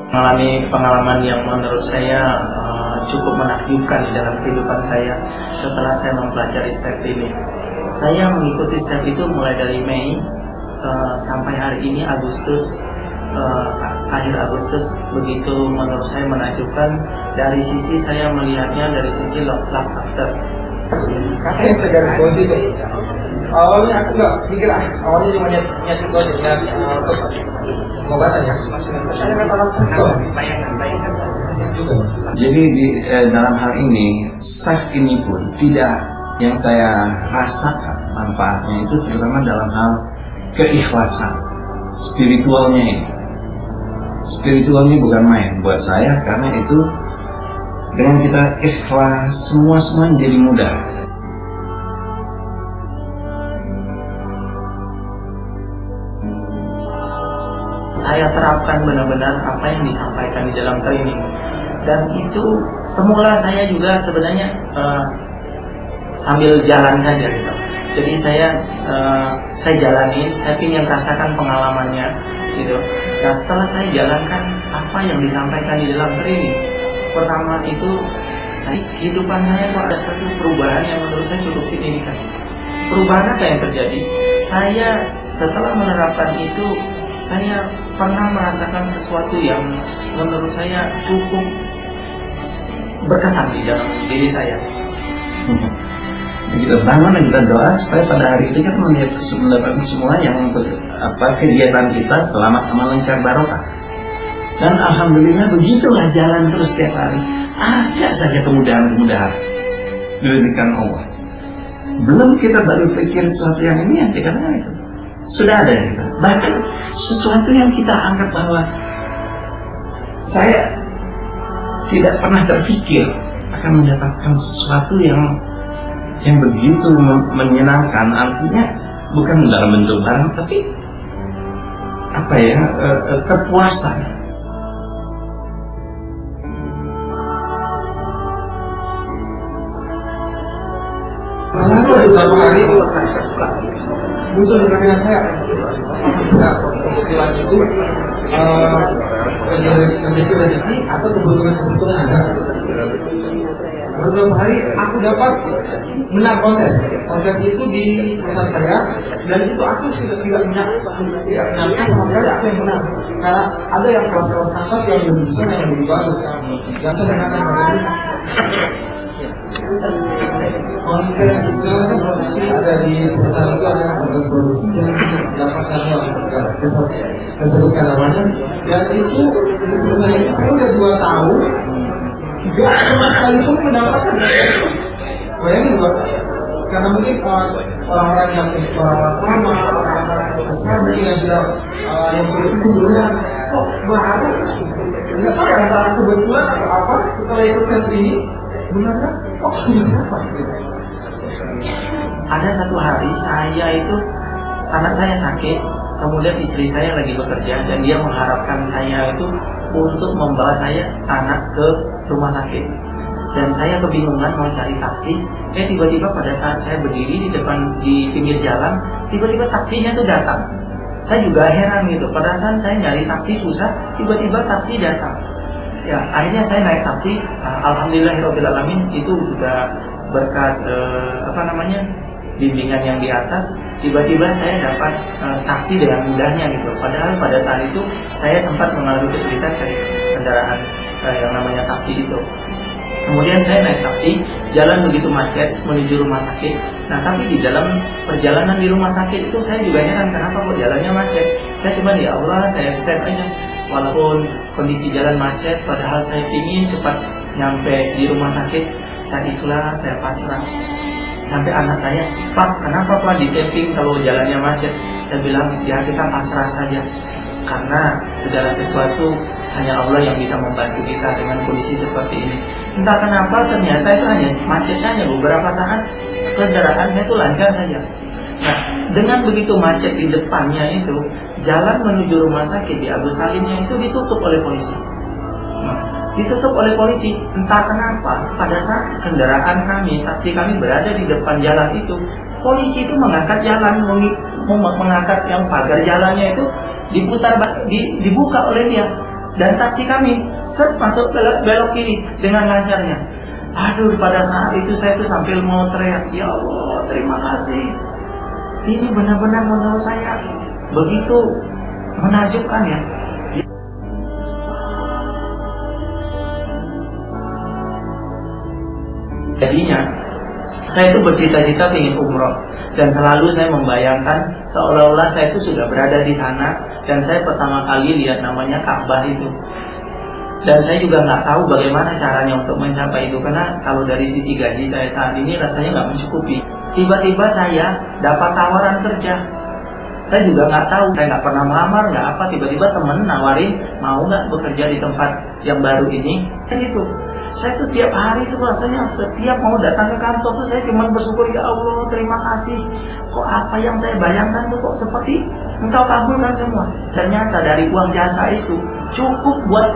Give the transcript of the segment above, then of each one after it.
mengalami pengalaman yang menurut saya cukup menakjubkan di dalam kehidupan saya setelah saya mempelajari SEF ini. Saya mengikuti SEF itu mulai dari Mei sampai hari ini Agustus, akhir Agustus. Begitu menurut saya menakjubkan. Dari sisi saya melihatnya dari sisi love after. Katanya segar positif. Awalnya aku nggak mikir awalnya cuma nyari situasi dan pengobatan ya. Jadi dalam hal ini SEF ini pun tidak, yang saya rasakan manfaatnya itu terutama dalam hal keikhlasan spiritualnya ini. Spiritualnya bukan main buat saya, karena itu dengan kita ikhlas semua jadi mudah. Saya terapkan benar-benar apa yang disampaikan di dalam training, dan itu semula saya juga sebenarnya sambil jalan saja gitu. Jadi saya jalani, saya ingin rasakan pengalamannya gitu. Nah, setelah saya jalankan apa yang disampaikan di dalam training, pertama itu kehidupan saya kok ada satu perubahan yang menurut saya cukup signifikan. Perubahan apa yang terjadi? Saya setelah menerapkan itu, saya pernah merasakan sesuatu yang menurut saya cukup berkesan di dalam diri saya. Kita bangun dan kita doa supaya pada hari itu kita mendapatkan semua yang kegiatan kita selamat, aman, lancar, barokah. Dan alhamdulillah begitulah jalan terus setiap hari. Ada saja kemudahan-kemudahan diberikan Allah. Belum kita baru pikir sesuatu yang ini, yang dikatakan itu sudah ada kita. Bahkan sesuatu yang kita anggap bahwa saya tidak pernah terfikir akan mendapatkan sesuatu yang begitu menyenangkan. Artinya bukan dalam bentuk barang, tapi kepuasan. Beberapa hari muncul di pikiran saya, kebetulan itu rezeki atau kebetulan ada. Beberapa hari aku dapat menang kontes itu di perusahaan saya, dan itu aku tidak menyangka sama sekali aku yang menang, karena ada yang kelas angkat yang lebih besar, yang lebih bagus, yang saya dengarkan dari kontes istilah produksi ada di perusahaan itu, ada kontes produksi yang mendapatkan disebutkan namanya, dan itu di perusahaan itu saya udah 2 tahun gak pernah sekali pun mendapatkan. Bayangin Pak, karena mungkin orang-orang yang lama, orang-orang besar mungkin yang sudah ikut duluan, kok baru nggak tahu ya, antara kebetulan atau apa, setelah ikut set ini benar-benar kok bisa apa? Ada satu hari saya itu, anak saya sakit, kemudian istri saya lagi bekerja, dan dia mengharapkan saya itu untuk membawa anak ke rumah sakit. Dan saya kebingungan mau cari taksi. Tiba-tiba pada saat saya berdiri di pinggir jalan, tiba-tiba taksinya tuh datang. Saya juga heran gitu. Pada saat saya nyari taksi susah, tiba-tiba taksi datang. Ya, akhirnya saya naik taksi. Alhamdulillahirobbilalamin, itu juga berkat bimbingan yang di atas. Tiba-tiba saya dapat taksi dengan mudahnya gitu. Padahal pada saat itu saya sempat mengalami kesulitan cari kendaraan yang namanya taksi itu. Kemudian saya naik taksi, jalan begitu macet menuju rumah sakit. Nah, tapi di dalam perjalanan di rumah sakit itu saya juga heran kenapa kok jalannya macet. Saya cuma, ya Allah, saya set aja. Walaupun kondisi jalan macet, padahal saya ingin cepat nyampe di rumah sakit. Saya ikhlas, saya pasrah. Sampai anak saya, Pak, kenapa Pak di tapping kalau jalannya macet? Saya bilang, ya kita pasrah saja. Karena segala sesuatu hanya Allah yang bisa membantu kita dengan kondisi seperti ini. Entah kenapa ternyata itu hanya macetnya hanya beberapa saat, kendaraan saya itu lancar saja. Nah, dengan begitu macet di depannya itu, jalan menuju rumah sakit di Agus Salimnya itu ditutup oleh polisi. Ditutup oleh polisi. Entah kenapa pada saat kendaraan kami, taksi kami berada di depan jalan itu, polisi itu mengangkat jalan, mengangkat yang pagar jalannya itu dibuka oleh dia. dan taksi kami masuk belok kiri dengan lancarnya. Aduh, pada saat itu saya tuh sambil mau teriak, ya Allah terima kasih, ini benar-benar menurut saya begitu menakjubkan ya. Jadinya saya itu bercita-cita ingin umroh, dan selalu saya membayangkan seolah-olah saya itu sudah berada di sana, dan saya pertama kali lihat namanya Ka'bah itu. Dan saya juga nggak tahu bagaimana caranya untuk mencapai itu, karena kalau dari sisi gaji saya saat ini rasanya nggak mencukupi. Tiba-tiba saya dapat tawaran kerja. Saya juga nggak tahu, saya nggak pernah melamar, nggak apa. Tiba-tiba temen nawarin, mau nggak bekerja di tempat yang baru ini. Di situ saya tuh tiap hari tuh rasanya setiap mau datang ke kantor tuh saya cuma bersyukur, ya Allah terima kasih. Kok apa yang saya bayangkan tuh kok seperti Engkau kabulkan semua. Ternyata dari uang jasa itu cukup buat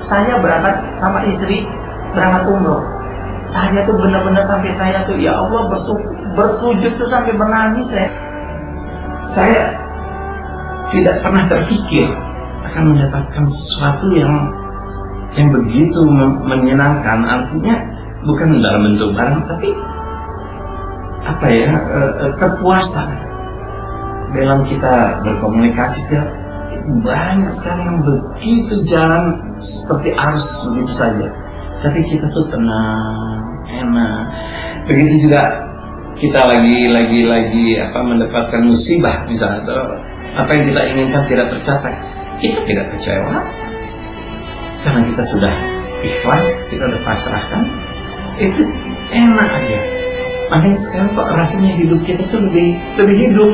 saya berangkat sama istri berangkat umroh. Saya tuh benar-benar sampai saya tuh ya Allah bersujud tuh sampai menangis ya. Saya tidak pernah terpikir akan mendapatkan sesuatu yang begitu menyenangkan. Artinya bukan dalam bentuk barang, tapi apa ya, kepuasan dalam kita berkomunikasi. Setiap banyak sekali yang begitu jalan seperti arus begitu saja, tapi kita tuh tenang, enak. Begitu juga kita lagi mendapatkan musibah misalnya, atau apa yang kita inginkan tidak tercapai, kita tidak kecewa karena kita sudah ikhlas, kita sudah pasrahkan, itu enak aja. Makanya sekarang kok rasanya hidup kita tuh lebih hidup.